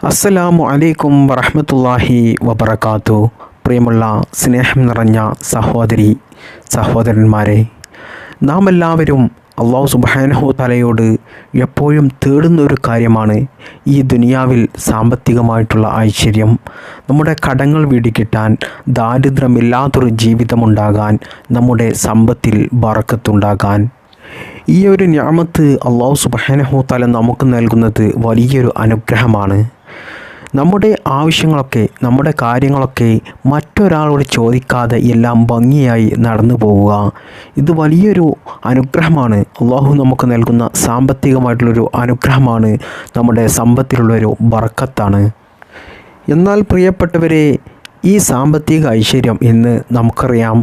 അസ്സലാമു അലൈക്കും വറഹ്മത്തുള്ളാഹി വബറകാത്തു. പ്രിയമുള്ള സ്നേഹം നിറഞ്ഞ സഹോദരന്മാരെ, നാം എല്ലാവരും അല്ലാഹു സുബ്ഹാനഹു തആലയോട് എപ്പോഴും തേടുന്നൊരു കാര്യമാണ് ഈ ദുനിയാവിൽ സാമ്പത്തികമായിട്ടുള്ള ഐശ്വര്യം, നമ്മുടെ കടങ്ങൾ വീടിക്കിട്ടാൻ, ദാരിദ്ര്യമില്ലാത്തൊരു ജീവിതമുണ്ടാകാൻ, നമ്മുടെ സമ്പത്തിൽ ബറക്കത്തുണ്ടാകാൻ. ഈ ഒരു നിഅമത്ത് അല്ലാഹു സുബ്ഹാനഹു തആല നമുക്ക് നൽകുന്നത് വലിയൊരു അനുഗ്രഹമാണ്. നമ്മുടെ ആവശ്യങ്ങളൊക്കെ, നമ്മുടെ കാര്യങ്ങളൊക്കെ മറ്റൊരാളോട് ചോദിക്കാതെ എല്ലാം ഭംഗിയായി നടന്നു പോവുക, ഇത് വലിയൊരു അനുഗ്രഹമാണ്. അല്ലാഹു നമുക്ക് നൽകുന്ന സാമ്പത്തികമായിട്ടുള്ളൊരു അനുഗ്രഹമാണ്, നമ്മുടെ സമ്പത്തിലുള്ളൊരു ബറക്കത്താണ്. എന്നാൽ പ്രിയപ്പെട്ടവരെ, ഈ സാമ്പത്തിക ഐശ്വര്യം ഇന്ന് നമുക്കറിയാം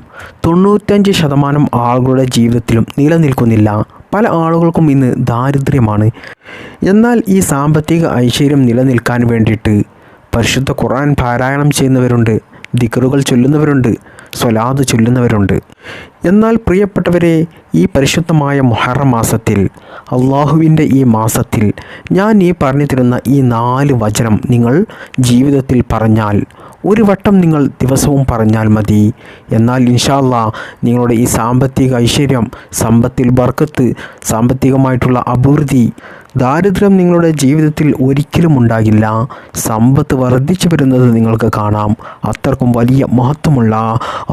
95% ആളുകളുടെ ജീവിതത്തിലും നിലനിൽക്കുന്നില്ല. പല ആളുകൾക്കും ഇന്ന് ദാരിദ്ര്യമാണ്. എന്നാൽ ഈ സാമ്പത്തിക ഐശ്വര്യം നിലനിൽക്കാൻ വേണ്ടിയിട്ട് പരിശുദ്ധ ഖുർആൻ പാരായണം ചെയ്യുന്നവരുണ്ട്, ദിക്റുകൾ ചൊല്ലുന്നവരുണ്ട്, സ്വലാത്ത് ചൊല്ലുന്നവരുണ്ട്. എന്നാൽ പ്രിയപ്പെട്ടവരെ, ഈ പരിശുദ്ധമായ മുഹറം മാസത്തിൽ, അള്ളാഹുവിൻ്റെ ഈ മാസത്തിൽ ഞാൻ ഈ പറഞ്ഞു തരുന്ന ഈ 4 വചനം നിങ്ങൾ ജീവിതത്തിൽ പറഞ്ഞാൽ, ഒരു വട്ടം നിങ്ങൾ ദിവസവും പറഞ്ഞാൽ മതി. എന്നാൽ ഇൻഷാ അല്ലാഹ് നിങ്ങളുടെ ഈ സാമ്പത്തിക ഐശ്വര്യം, സമ്പത്തിൽ ബർക്കത്ത്, സാമ്പത്തികമായിട്ടുള്ള അഭിവൃദ്ധി, ദാരിദ്ര്യം നിങ്ങളുടെ ജീവിതത്തിൽ ഒരിക്കലും ഉണ്ടാകില്ല. സമ്പത്ത് വർദ്ധിച്ചു വരുന്നത് നിങ്ങൾക്ക് കാണാം. അത്രക്കും വലിയ മഹത്വമുള്ള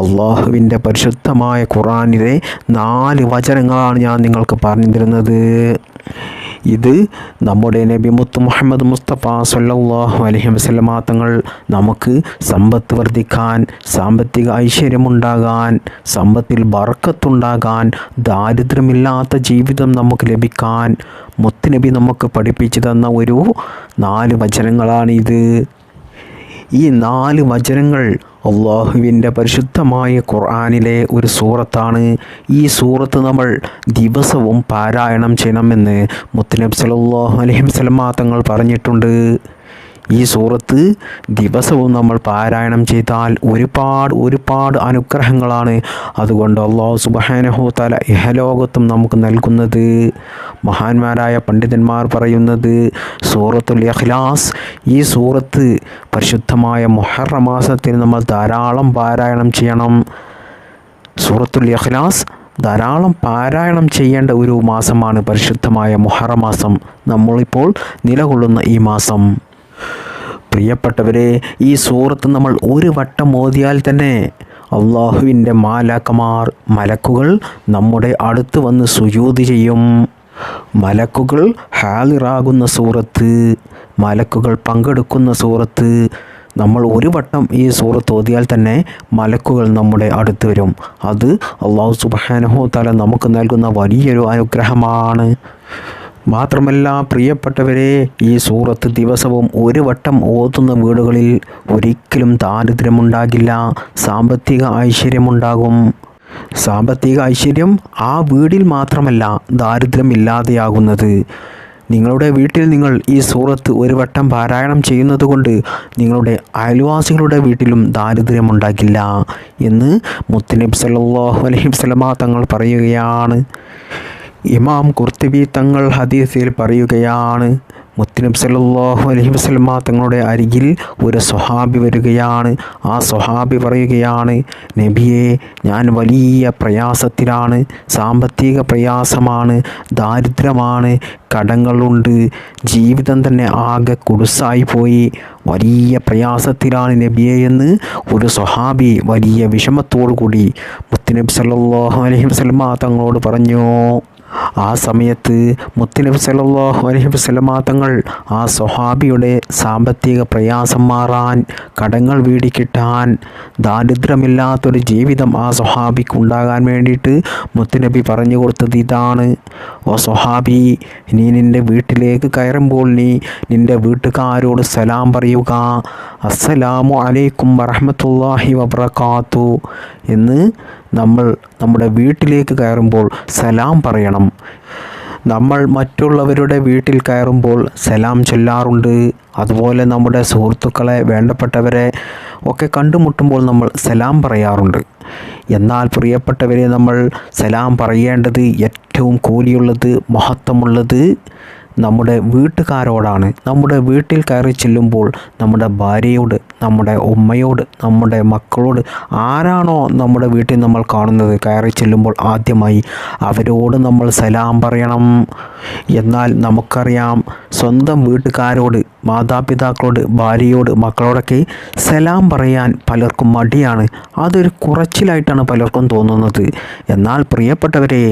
അള്ളാഹുവിൻ്റെ പരിശുദ്ധമായ ഖുർആനിലെ 4 വചനങ്ങളാണ് ഞാൻ നിങ്ങൾക്ക് പറഞ്ഞു തരുന്നത്. ഇത് നമ്മുടെ നബി മുത്ത് മുഹമ്മദ് മുസ്തഫ സ്വല്ലല്ലാഹു അലൈഹി വസല്ലമ തങ്ങൾ നമുക്ക് സമ്പത്ത് വർദ്ധിക്കാൻ, സാമ്പത്തിക ഐശ്വര്യമുണ്ടാകാൻ, സമ്പത്തിൽ ബർക്കത്തുണ്ടാകാൻ, ദാരിദ്ര്യമില്ലാത്ത ജീവിതം നമുക്ക് ലഭിക്കാൻ മുത്തുനബി നമുക്ക് പഠിപ്പിച്ചു തന്ന ഒരു 4 വചനങ്ങളാണിത്. ഈ 4 വചനങ്ങൾ അള്ളാഹുവിൻ്റെ പരിശുദ്ധമായ ഖുർആനിലെ ഒരു സൂറത്താണ്. ഈ സൂറത്ത് നമ്മൾ ദിവസവും പാരായണം ചെയ്യണമെന്ന് മുത്തുനബി സല്ലല്ലാഹു അലൈഹി വസല്ലമ തങ്ങൾ പറഞ്ഞിട്ടുണ്ട്. ഈ സൂറത്ത് ദിവസവും നമ്മൾ പാരായണം ചെയ്താൽ ഒരുപാട് അനുഗ്രഹങ്ങളാണ്. അതുകൊണ്ട് അല്ലാഹു സുബ്ഹാനഹു തആല ഇഹലോകത്തും നമുക്ക് നൽകുന്നത്. മഹാന്മാരായ പണ്ഡിതന്മാർ പറയുന്നത് സൂറത്തുൽ ഇഖ്ലാസ്, ഈ സൂറത്ത് പരിശുദ്ധമായ മുഹറം മാസത്തിൽ നമ്മൾ ധാരാളം പാരായണം ചെയ്യണം. സൂറത്തുൽ ഇഖ്ലാസ് ധാരാളം പാരായണം ചെയ്യേണ്ട ഒരു മാസമാണ് പരിശുദ്ധമായ മുഹറം മാസം, നമ്മളിപ്പോൾ നിലകൊള്ളുന്ന ഈ മാസം. പ്രിയപ്പെട്ടവരെ, ഈ സൂറത്ത് നമ്മൾ ഒരു വട്ടം ഓതിയാൽ തന്നെ അള്ളാഹുവിൻ്റെ മലക്കുകൾ നമ്മുടെ അടുത്ത് വന്ന് സുജൂദ് ചെയ്യും. മലക്കുകൾ ഹാളിറാകുന്ന സൂറത്ത്, മലക്കുകൾ പങ്കെടുക്കുന്ന സൂറത്ത്. നമ്മൾ ഒരു വട്ടം ഈ സൂറത്ത് ഓതിയാൽ തന്നെ മലക്കുകൾ നമ്മുടെ അടുത്ത് വരും. അത് അല്ലാഹു സുബ്ഹാനഹു തആല നമുക്ക് നൽകുന്ന വലിയൊരു അനുഗ്രഹമാണ്. മാത്രമല്ല പ്രിയപ്പെട്ടവരെ, ഈ സൂറത്ത് ദിവസവും ഒരു വട്ടം ഓതുന്ന വീടുകളിൽ ഒരിക്കലും ദാരിദ്ര്യമുണ്ടാകില്ല, സാമ്പത്തിക ഐശ്വര്യമുണ്ടാകും. സാമ്പത്തിക ഐശ്വര്യം ആ വീടിൽ മാത്രമല്ല ദാരിദ്ര്യം ഇല്ലാതെയാകുന്നത്. നിങ്ങളുടെ വീട്ടിൽ നിങ്ങൾ ഈ സൂറത്ത് ഒരു വട്ടം പാരായണം ചെയ്യുന്നത് കൊണ്ട് നിങ്ങളുടെ അയൽവാസികളുടെ വീട്ടിലും ദാരിദ്ര്യമുണ്ടാകില്ല എന്ന് മുത്തുനബി സല്ലല്ലാഹു അലൈഹി വസല്ലമ തങ്ങൾ പറയുകയാണ്. ഇമാം ഖുർത്തുബി തങ്ങൾ ഹദീസിൽ പറയുകയാണ്, മുത്തുനബി സല്ലല്ലാഹു അലൈഹി വസല്ലമ തങ്ങളുടെ അരികിൽ ഒരു സ്വഹാബി വരികയാണ്. ആ സ്വഹാബി പറയുകയാണ്, നബിയെ, ഞാൻ വലിയ പ്രയാസത്തിലാണ്, സാമ്പത്തിക പ്രയാസമാണ്, ദാരിദ്ര്യമാണ്, കടങ്ങളുണ്ട്, ജീവിതം തന്നെ ആകെ കുടുസായി പോയി, വലിയ പ്രയാസത്തിലാണ് നബിയെ എന്ന് ഒരു സ്വഹാബി വലിയ വിഷമത്തോടു കൂടി മുത്തുനബി സല്ലല്ലാഹു അലൈഹി വസല്ലമ തങ്ങളോട് പറഞ്ഞു. ആ സമയത്ത് മുത്തുനബി സല്ലല്ലാഹു അലൈഹി വസല്ലമ തങ്ങൾ ആ സ്വഹാബിയുടെ സാമ്പത്തിക പ്രയാസം മാറാൻ, കടങ്ങൾ വീടിക്കിട്ടാൻ, ദാരിദ്ര്യമില്ലാത്തൊരു ജീവിതം ആ സ്വഹാബിക്ക് ഉണ്ടാകാൻ വേണ്ടിയിട്ട് മുത്തുനബി പറഞ്ഞു കൊടുത്തത് ഇതാണ്: ഓ സ്വഹാബി, നീ നിൻ്റെ വീട്ടിലേക്ക് കയറുമ്പോൾ നീ നിൻ്റെ വീട്ടുകാരോട് സലാം പറയുക, അസ്സലാമു അലൈക്കും വറഹ്മത്തുള്ളാഹി വബറകാത്തു എന്ന് നമ്മൾ നമ്മുടെ വീട്ടിലേക്ക് കയറുമ്പോൾ സലാം പറയണം. നമ്മൾ മറ്റുള്ളവരുടെ വീട്ടിൽ കയറുമ്പോൾ സലാം ചൊല്ലാറുണ്ട്. അതുപോലെ നമ്മുടെ സുഹൃത്തുക്കളെ, വേണ്ടപ്പെട്ടവരെ ഒക്കെ കണ്ടുമുട്ടുമ്പോൾ നമ്മൾ സലാം പറയാറുണ്ട്. എന്നാൽ പ്രിയപ്പെട്ടവരെ, നമ്മൾ സലാം പറയേണ്ടത് ഏറ്റവും കൂലിയുള്ളത്, മഹത്വമുള്ളത് നമ്മുടെ വീട്ടുകാരോടാണ്. നമ്മുടെ വീട്ടിൽ കയറി ചെല്ലുമ്പോൾ നമ്മുടെ ഭാര്യയോട്, നമ്മുടെ ഉമ്മയോട്, നമ്മുടെ മക്കളോട്, ആരാണോ നമ്മുടെ വീട്ടിൽ നമ്മൾ കാണുന്നത് കയറി ചെല്ലുമ്പോൾ ആദ്യമായി അവരോട് നമ്മൾ സലാം പറയണം. എന്നാൽ നമുക്കറിയാം, സ്വന്തം വീട്ടുകാരോട്, മാതാപിതാക്കളോട്, ഭാര്യയോട്, മക്കളോടൊക്കെ സലാം പറയാൻ പലർക്കും മടിയാണ്. അതൊരു കുറച്ചിലായിട്ടാണ് പലർക്കും തോന്നുന്നത്. എന്നാൽ പ്രിയപ്പെട്ടവരെ,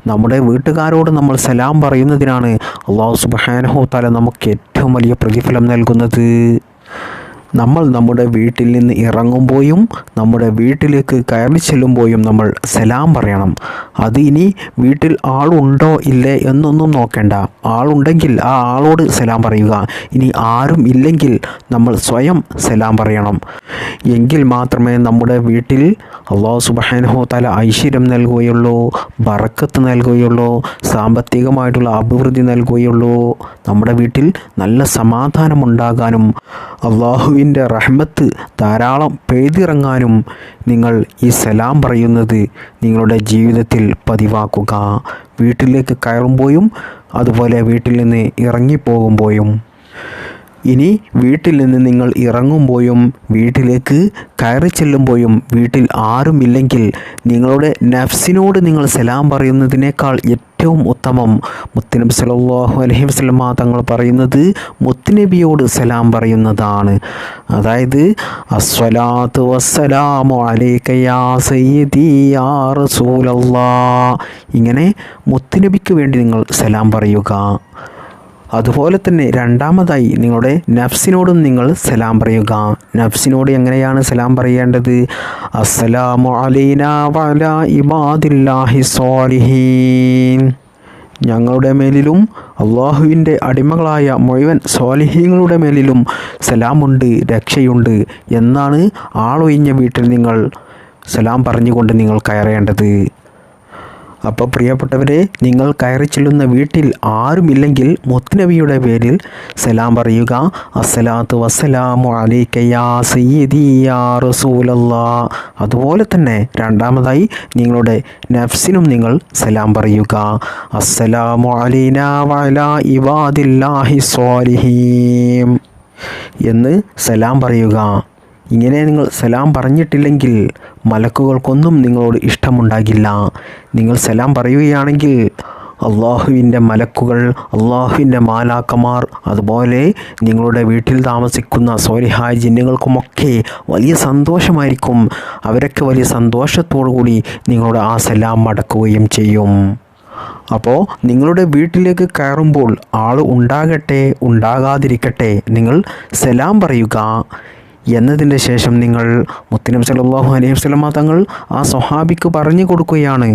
നമ്മുടെ വീട്ടുകാരോട് നമ്മൾ സലാം പറയുന്നതിനാണ് അല്ലാഹു സുബ്ഹാനഹു വ തആല നമുക്ക് ഏറ്റവും വലിയ പ്രതിഫലം നൽകുന്നത്. നമ്മൾ നമ്മുടെ വീട്ടിൽ നിന്ന് ഇറങ്ങുമ്പോഴും നമ്മുടെ വീട്ടിലേക്ക് കയറി ചെല്ലുമ്പോഴും നമ്മൾ സലാം പറയണം. അത് ഇനി വീട്ടിൽ ആളുണ്ടോ ഇല്ലേ എന്നൊന്നും നോക്കേണ്ട. ആളുണ്ടെങ്കിൽ ആ ആളോട് സലാം പറയുക. ഇനി ആരും ഇല്ലെങ്കിൽ നമ്മൾ സ്വയം സലാം പറയണം. എങ്കിൽ മാത്രമേ നമ്മുടെ വീട്ടിൽ അല്ലാഹു സുബ്ഹാനഹു വ തആല ഐശ്വര്യം നൽകുകയുള്ളൂ, ബറക്കത്ത് നൽകുകയുള്ളൂ, സാമ്പത്തികമായിട്ടുള്ള അഭിവൃദ്ധി നൽകുകയുള്ളൂ. നമ്മുടെ വീട്ടിൽ നല്ല സമാധാനം ഉണ്ടാകാനും അല്ലാഹുവിൻ്റെ റഹ്മത്ത് ധാരാളം പെയ്തിറങ്ങാനും നിങ്ങൾ ഈ സലാം പറയുന്നത് നിങ്ങളുടെ ജീവിതത്തിൽ പതിവാക്കുക. വീട്ടിലേക്ക് കയറുമ്പോഴും അതുപോലെ വീട്ടിൽ നിന്ന് ഇറങ്ങിപ്പോകുമ്പോഴും. ഇനി വീട്ടിൽ നിന്ന് നിങ്ങൾ ഇറങ്ങുമ്പോഴും വീട്ടിലേക്ക് കയറി ചെല്ലുമ്പോഴും വീട്ടിൽ ആരുമില്ലെങ്കിൽ നിങ്ങളുടെ നഫ്സിനോട് നിങ്ങൾ സലാം പറയുന്നതിനേക്കാൾ ഏറ്റവും ഉത്തമം മുത്തുനബി സല്ലല്ലാഹു അലൈഹി വസല്ലം തങ്ങൾ പറയുന്നത് മുത്തുനബിയോട് സലാം പറയുന്നതാണ്. അതായത് അസ്സലാത്തു വസ്സലാമു അലൈക യാ സയ്യിദി യാ റസൂലല്ലാഹ്. ഇങ്ങനെ മുത്തുനബിക്ക് വേണ്ടി നിങ്ങൾ സലാം പറയുക. അതുപോലെ തന്നെ രണ്ടാമതായി നിങ്ങളുടെ നഫ്സിനോടും നിങ്ങൾ സലാം പറയുക. നഫ്സിനോട് എങ്ങനെയാണ് സലാം പറയേണ്ടത്? അസ്സലാമു അലൈനാ വഅലാ ഇബാദില്ലാഹി സ്വാലിഹീൻ. ഞങ്ങളുടെ മേലിലും അള്ളാഹുവിൻ്റെ അടിമകളായ മുഴുവൻ സ്വാലിഹീങ്ങളുടെ മേലിലും സലാമുണ്ട്, രക്ഷയുണ്ട് എന്നാണ് ആളൊഴിഞ്ഞ വീട്ടിൽ നിങ്ങൾ സലാം പറഞ്ഞുകൊണ്ട് നിങ്ങൾ കയറേണ്ടത്. അപ്പോൾ പ്രിയപ്പെട്ടവരെ, നിങ്ങൾ കയറി ചെല്ലുന്ന വീട്ടിൽ ആരുമില്ലെങ്കിൽ മുത്തുനബിയുടെ പേരിൽ സലാം പറയുക. അസ്സലാത്തു വസ്സലാമു അലൈക യാ സയ്യിദി യാ റസൂലല്ലാഹ്. അതുപോലെ തന്നെ രണ്ടാമതായി നിങ്ങളുടെ നഫ്സിനും നിങ്ങൾ സലാം പറയുക. അസ്സലാമു അലൈനാ വഅലാ ഇബാദില്ലാഹി സ്വാലിഹീൻ എന്ന് സലാം പറയുക. ഇങ്ങനെ നിങ്ങൾ സലാം പറഞ്ഞിട്ടില്ലെങ്കിൽ മലക്കുകൾക്കൊന്നും നിങ്ങളോട് ഇഷ്ടമുണ്ടാകില്ല. നിങ്ങൾ സലാം പറയുകയാണെങ്കിൽ അള്ളാഹുവിൻ്റെ മലക്കുകൾ, അള്ളാഹുവിൻ്റെ മാലാക്കമാർ, അതുപോലെ നിങ്ങളുടെ വീട്ടിൽ താമസിക്കുന്ന സ്വാലിഹായ ജിന്നുകൾക്കുമൊക്കെ വലിയ സന്തോഷമായിരിക്കും. അവരൊക്കെ വലിയ സന്തോഷത്തോടു കൂടി നിങ്ങളുടെ ആ സലാം മടക്കുകയും ചെയ്യും. അപ്പോൾ നിങ്ങളുടെ വീട്ടിലേക്ക് കയറുമ്പോൾ ആൾ ഉണ്ടാകട്ടെ ഉണ്ടാകാതിരിക്കട്ടെ, നിങ്ങൾ സലാം പറയുക. എന്നതിൻ്റെ ശേഷം നിങ്ങൾ മുത്തുനബി സല്ലല്ലാഹു അലൈഹി വസല്ലം തങ്ങൾ ആ സ്വഹാബിക്ക് പറഞ്ഞു കൊടുക്കുകയാണ്.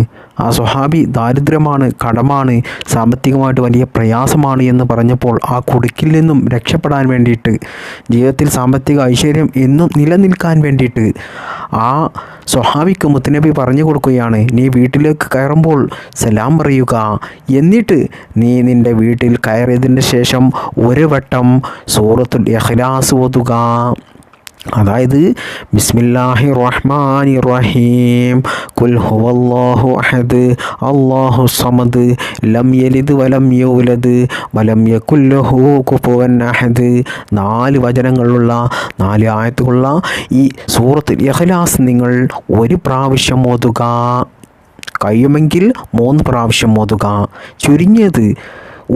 ആ സ്വഹാബി ദാരിദ്ര്യമാണ്, കടമാണ്, സാമ്പത്തികമായിട്ട് വലിയ പ്രയാസമാണ് എന്ന് പറഞ്ഞപ്പോൾ ആ കുടുക്കിൽ നിന്നും രക്ഷപ്പെടാൻ വേണ്ടിയിട്ട്, ജീവിതത്തിൽ സാമ്പത്തിക ഐശ്വര്യം എന്നും നിലനിൽക്കാൻ വേണ്ടിയിട്ട് ആ സ്വഹാബിക്ക് മുത്തുനബി പറഞ്ഞു കൊടുക്കുകയാണ്, നീ വീട്ടിലേക്ക് കയറുമ്പോൾ സലാം പറയുക. എന്നിട്ട് നീ നിൻ്റെ വീട്ടിൽ കയറിയതിന് ശേഷം ഒരു വട്ടം സൂറത്തുൽ ഇഖ്ലാസ് ഓതുക. അതായത് ബിസ്മില്ലാഹിർ റഹ്മാനിർ റഹീം, ഖുൽ ഹുവല്ലാഹു അഹദ് അല്ലാഹു സമദ് ലം യലിദ് വലം യൂലദ് വലം യകുൽ ലഹു കുഫുവൻ അഹദ്. 4 വചനങ്ങളുള്ള 4 ആയത്തുകളുള്ള ഈ സൂറത്തുൽ ഇഖ്ലാസ് നിങ്ങൾ ഒരു പ്രാവശ്യം ഓതുക. കഴിയുമെങ്കിൽ 3 പ്രാവശ്യം ഓതുക. ചുരുങ്ങിയത്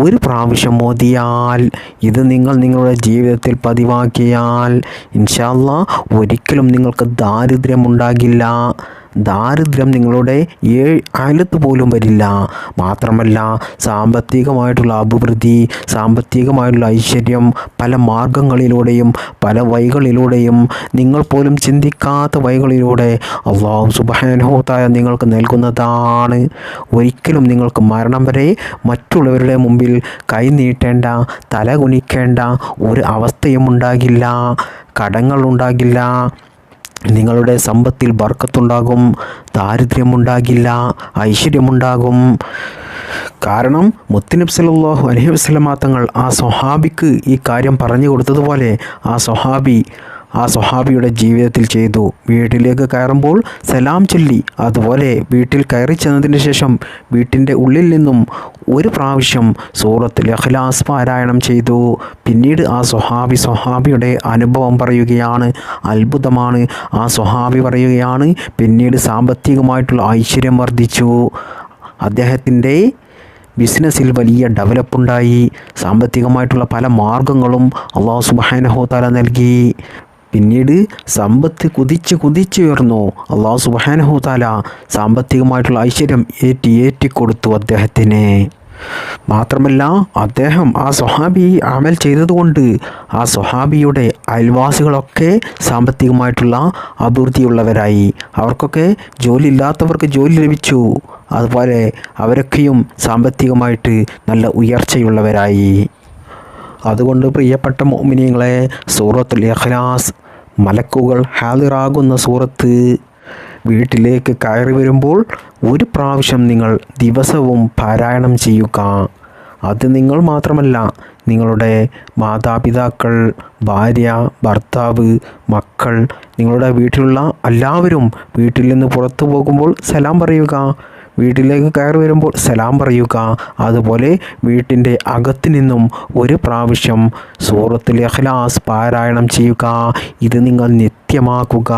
ഒരു പ്രാവശ്യം ഓതിയാൽ, ഇത് നിങ്ങൾ നിങ്ങളുടെ ജീവിതത്തിൽ പതിവാക്കിയാൽ ഇൻഷാ അല്ലാഹ് ഒരിക്കലും നിങ്ങൾക്ക് ദാരിദ്ര്യമുണ്ടാകില്ല. ദാരിദ്ര്യം നിങ്ങളുടെ 7 അയലത്ത് പോലും വരില്ല. മാത്രമല്ല, സാമ്പത്തികമായിട്ടുള്ള അഭിവൃദ്ധി, സാമ്പത്തികമായിട്ടുള്ള ഐശ്വര്യം പല മാർഗങ്ങളിലൂടെയും പല വഴികളിലൂടെയും നിങ്ങൾ പോലും ചിന്തിക്കാത്ത വഴികളിലൂടെ അല്ലാഹു സുബ്ഹാനഹു വ തആല നിങ്ങൾക്ക് നൽകുന്നതാണ്. ഒരിക്കലും നിങ്ങൾക്ക് മരണം വരെ മറ്റുള്ളവരുടെ മുമ്പിൽ കൈ നീട്ടേണ്ട, തല കുനിക്കേണ്ട ഒരു അവസ്ഥയും ഉണ്ടാകില്ല. കടങ്ങളുണ്ടാകില്ല. നിങ്ങളുടെ സമ്പത്തിൽ ബർക്കത്തുണ്ടാകും, ദാരിദ്ര്യമുണ്ടാകില്ല, ഐശ്വര്യമുണ്ടാകും. കാരണം മുത്തുനബി സല്ലല്ലാഹു അലൈഹി വസല്ലം തങ്ങൾ ആ സ്വഹാബിക്ക് ഈ കാര്യം പറഞ്ഞു കൊടുത്തതുപോലെ ആ സ്വഹാബി ആ സ്വഹാബിയുടെ ജീവിതത്തിൽ ചെയ്തു. വീട്ടിലേക്ക് കയറുമ്പോൾ സലാം ചൊല്ലി, അതുപോലെ വീട്ടിൽ കയറി ചെന്നതിന് ശേഷം വീട്ടിൻ്റെ ഉള്ളിൽ നിന്നും ഒരു പ്രാവശ്യം സൂറത്തുൽ ഇഖ്ലാസ് പാരായണം ചെയ്തു. പിന്നീട് ആ സ്വഹാബിയുടെ അനുഭവം പറയുകയാണ്. അത്ഭുതമാണ്. ആ സ്വഹാബി പറയുകയാണ്, പിന്നീട് സാമ്പത്തികമായിട്ടുള്ള ഐശ്വര്യം വർദ്ധിച്ചു. അദ്ദേഹത്തിൻ്റെ ബിസിനസ്സിൽ വലിയ ഡെവലപ്പുണ്ടായി. സാമ്പത്തികമായിട്ടുള്ള പല മാർഗങ്ങളും അല്ലാഹു സുബ്ഹാനഹു വ തആല നൽകി. പിന്നീട് സമ്പത്ത് കുതിച്ചുയർന്നു. അല്ലാഹു സുബ്ഹാനഹു വ തആല സാമ്പത്തികമായിട്ടുള്ള ഐശ്വര്യം ഏറ്റി അദ്ദേഹത്തിന്. മാത്രമല്ല, അദ്ദേഹം ആ സ്വഹാബി അമൽ ചെയ്തതുകൊണ്ട് ആ സ്വഹാബിയുടെ അയൽവാസികളൊക്കെ സാമ്പത്തികമായിട്ടുള്ള അഭിവൃദ്ധിയുള്ളവരായി. അവർക്കൊക്കെ ജോലി ഇല്ലാത്തവർക്ക് ജോലി ലഭിച്ചു. അതുപോലെ അവരൊക്കെയും സാമ്പത്തികമായിട്ട് നല്ല ഉയർച്ചയുള്ളവരായി. അതുകൊണ്ട് പ്രിയപ്പെട്ട മുഅ്മിനീങ്ങളെ, സൂറത്തുൽ ഇഖ്ലാസ് മലക്കുകൾ ഹാദിറാകുന്ന സൂറത്ത് വീട്ടിലേക്ക് കയറി വരുമ്പോൾ ഒരു പ്രാവശ്യം നിങ്ങൾ ദിവസവും പാരായണം ചെയ്യുക. അത് നിങ്ങൾ മാത്രമല്ല, നിങ്ങളുടെ മാതാപിതാക്കൾ, ഭാര്യ, ഭർത്താവ്, മക്കൾ, നിങ്ങളുടെ വീട്ടിലുള്ള എല്ലാവരും വീട്ടിൽ നിന്ന് പുറത്തു പോകുമ്പോൾ സലാം പറയുക. വീട്ടിലേക്ക് കയറി വരുമ്പോൾ സലാം പറയുക. അതുപോലെ വീട്ടിൻ്റെ അകത്തു നിന്നും ഒരു പ്രാവശ്യം സൂറത്തുൽ ഇഖ്ലാസ് പാരായണം ചെയ്യുക. ഇത് നിങ്ങൾ നിത്യമാക്കുക.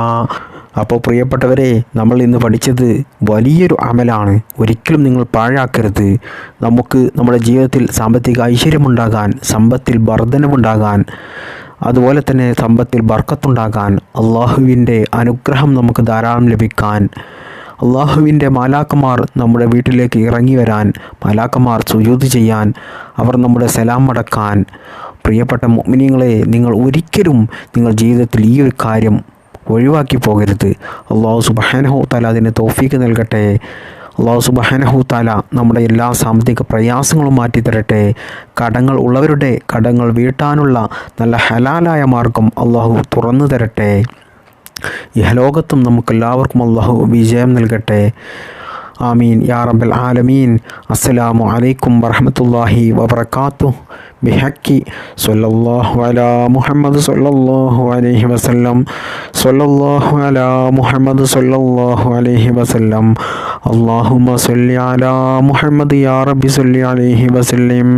അപ്പോൾ പ്രിയപ്പെട്ടവരെ, നമ്മൾ ഇന്ന് പഠിച്ചത് വലിയൊരു അമലാണ്. ഒരിക്കലും നിങ്ങൾ പാഴാക്കരുത്. നമുക്ക് നമ്മുടെ ജീവിതത്തിൽ സാമ്പത്തിക ഐശ്വര്യമുണ്ടാകാൻ, സമ്പത്തിൽ വർധനവുണ്ടാകാൻ, അതുപോലെ തന്നെ സമ്പത്തിൽ ബർക്കത്തുണ്ടാകാൻ, അള്ളാഹുവിൻ്റെ അനുഗ്രഹം നമുക്ക് ധാരാളം ലഭിക്കാൻ, അള്ളാഹുവിൻ്റെ മാലാക്കമാർ നമ്മുടെ വീട്ടിലേക്ക് ഇറങ്ങി വരാൻ, മാലാക്കമാർ സുജൂദ് ചെയ്യാൻ, അവർ നമ്മുടെ സലാം മടക്കാൻ. പ്രിയപ്പെട്ട മുഅ്മിനീങ്ങളെ, നിങ്ങൾ ഒരിക്കലും നിങ്ങൾ ജീവിതത്തിൽ ഈ ഒരു കാര്യം ഒഴിവാക്കി പോകരുത്. അല്ലാഹു സുബ്ഹാനഹു വ തആല അതിന് തൗഫീഖ് നൽകട്ടെ. അല്ലാഹു സുബ്ഹാനഹു വ തആല നമ്മുടെ എല്ലാ സാമ്പത്തിക പ്രയാസങ്ങളും മാറ്റിത്തരട്ടെ. കടങ്ങൾ ഉള്ളവരുടെ കടങ്ങൾ വീട്ടാനുള്ള നല്ല ഹലാലായ മാർഗം അല്ലാഹു തുറന്നു തരട്ടെ. ഇഹലോകത്തും നമുക്കെല്ലാവർക്കും അല്ലാഹു വിജയം നൽകട്ടെ. ആമീൻ യാ റബ്ബൽ ആലമീൻ. അസ്സലാമു അലൈക്കും വറഹ്മത്തുള്ളാഹി വബറകാതുഹു. ബിഹഖി സ്വല്ലല്ലാഹു അലാ മുഹമ്മദ് സ്വല്ലല്ലാഹു അലൈഹി വസല്ലം. സ്വല്ലല്ലാഹു അലാ മുഹമ്മദ് സ്വല്ലല്ലാഹു അലൈഹി വസല്ലം. അല്ലാഹുമ്മ സ്വല്ലി അലാ മുഹമ്മദ് യാ റബ്ബി സ്വല്ലി അലൈഹി വസല്ലം.